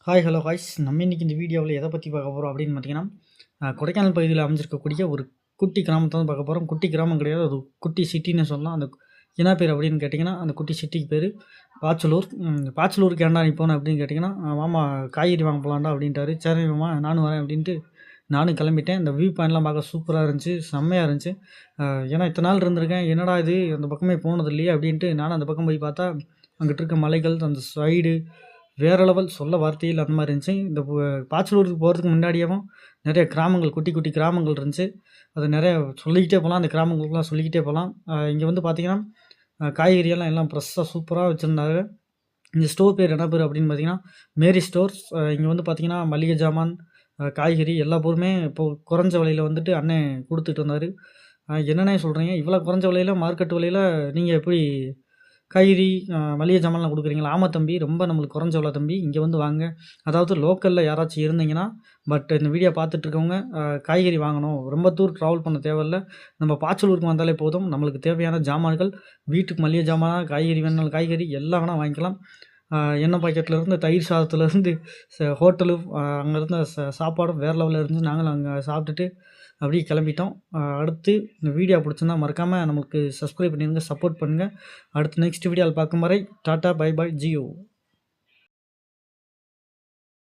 Hi hello ஹாய்ஸ் நம்ம இன்றைக்கி இந்த வீடியோவில் எதை பற்றி பார்க்க போகிறோம் அப்படின்னு பார்த்தீங்கன்னா கொடைக்கானல் பகுதியில் அமைஞ்சிருக்கக்கூடிய ஒரு குட்டி கிராமத்தை தான் பார்க்க போகிறோம். குட்டி கிராமம் கிடையாது, ஒரு குட்டி சிட்டின்னு சொல்லலாம். அந்த என்ன பேர் அப்படின்னு கேட்டிங்கன்னா, அந்த குட்டி சிட்டிக்கு பேர் பாச்சலூர். பாச்சலூருக்கு ஏன்டா நீ போனேன் அப்படின்னு கேட்டிங்கன்னா, மாமா காய்கறி வாங்க போகலான்டா அப்படின்ட்டாரு. சரி மாமா நானும் வரேன் அப்படின்ட்டு நானும் கிளம்பிட்டேன். இந்த வியூ பாயிண்ட்லாம் பார்க்க சூப்பராக இருந்துச்சு, செம்மையாக இருந்துச்சு. ஏன்னா இத்தனை நாள் இருந்திருக்கேன், என்னடா இது அந்த பக்கமே போனது இல்லையே அப்படின்ட்டு நானும் அந்த பக்கம் போய் பார்த்தா அங்கிட்டு இருக்க மலைகள், அந்த சைடு வேறு லெவல், சொல்ல வார்த்தையில் அந்த மாதிரி இருந்துச்சு. இந்த பாச்சலூருக்கு போகிறதுக்கு முன்னாடியேவும் நிறைய கிராமங்கள், குட்டி குட்டி கிராமங்கள் இருந்துச்சு. அது நிறைய சொல்லிக்கிட்டே போகலாம், அந்த கிராமங்களுக்குலாம் சொல்லிக்கிட்டே போகலாம். இங்கே வந்து பார்த்திங்கன்னா காய்கறியெல்லாம் எல்லாம் ஃப்ரெஷ்ஷாக சூப்பராக வச்சுருந்தாங்க. இந்த ஸ்டோர் பேர் என்ன பேர் அப்படின்னு பார்த்தீங்கன்னா மேரி ஸ்டோர்ஸ். இங்கே வந்து பார்த்திங்கன்னா மளிகை ஜாமான், காய்கறி எல்லா பொருளுமே இப்போது குறைஞ்ச விலையில் வந்துட்டு அண்ணன் கொடுத்துட்டு இருந்தார். என்னண்ணே சொல்கிறீங்க, இவ்வளோ குறைஞ்ச விலையில் மார்க்கெட் விலையில் நீங்கள் எப்படி காய்கறி மளிகை ஜாமான்லாம் கொடுக்குறீங்களா? ஆமாம் தம்பி, ரொம்ப நம்மளுக்கு குறைஞ்ச விலை தம்பி, இங்கே வந்து வாங்க. அதாவது லோக்கலில் யாராச்சும் இருந்தீங்கன்னா, பட் இந்த வீடியோ பார்த்துட்ருக்கவங்க காய்கறி வாங்கணும், ரொம்ப தூரம் ட்ராவல் பண்ண தேவையில்ல, நம்ம பாச்சலூருக்கு வந்தாலே போதும். நம்மளுக்கு தேவையான ஜாமான்கள், வீட்டுக்கு மளிகை ஜாமான், காய்கறி வேணாலும் காய்கறி எல்லாம் வேணால் வாங்கிக்கலாம். எண்ணெய் பாக்கெட்லேருந்து தயிர் சாதத்துலேருந்து ஹோட்டலு, அங்கே இருந்த சாப்பாடும் வேறு லெவலில் இருந்துச்சு. நாங்களும் அங்கே சாப்பிட்டுட்டு அப்படியே கிளம்பிட்டோம். அடுத்து இந்த வீடியோ பிடிச்சிருந்தா மறக்காமல் நமக்கு சப்ஸ்கிரைப் பண்ணிடுங்க, சப்போர்ட் பண்ணுங்கள். அடுத்து நெக்ஸ்ட் வீடியோவில் பார்க்கும் வரை டாட்டா பை பை ஜியோ.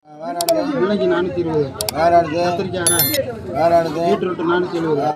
வேற 420 வேற 420 பீட்ரூட் 470.